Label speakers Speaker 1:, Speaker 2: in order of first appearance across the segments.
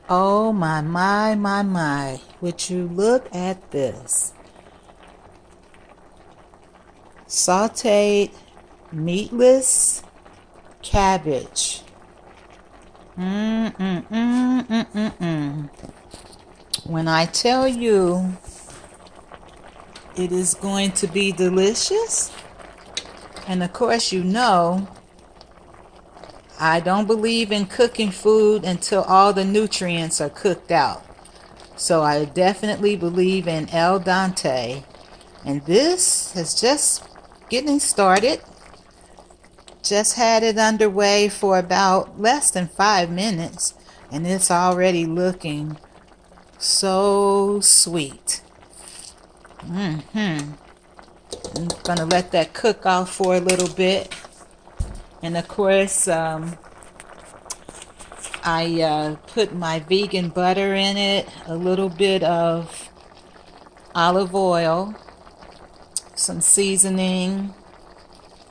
Speaker 1: Oh my. Would you look at this? Sauteed meatless cabbage. When I tell you it is going to be delicious, and of course you know I don't believe in cooking food until all the nutrients are cooked out. So I definitely believe in al dente. And this is just getting started. Just had it underway for about less than 5 minutes. And it's already looking so sweet. I'm gonna let that cook off for a little bit. And of course, I put my vegan butter in it, a little bit of olive oil, some seasoning,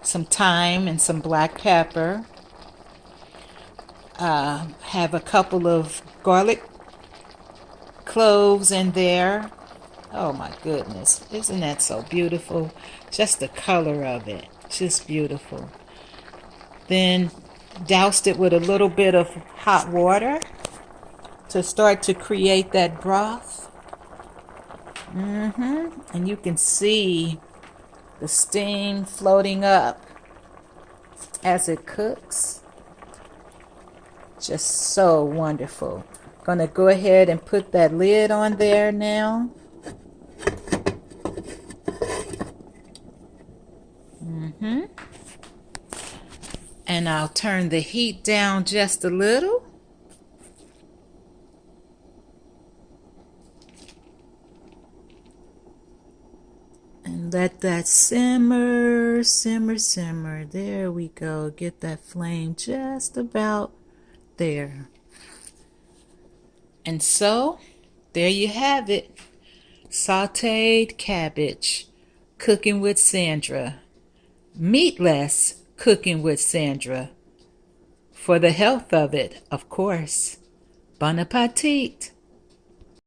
Speaker 1: some thyme, and some black pepper. Have a couple of garlic cloves in there. Oh my goodness, isn't that so beautiful? Just the color of it, just beautiful. Then doused it with a little bit of hot water to start to create that broth. And you can see the steam floating up as it cooks. Just so wonderful. Gonna go ahead and put that lid on there now. And I'll turn the heat down just a little. And let that simmer. There we go. Get that flame just about there. And so, there you have it. Sauteed cabbage, cooking with Sandra. Meatless, cooking with Sandra. For the health of it, of course. Bon appetit.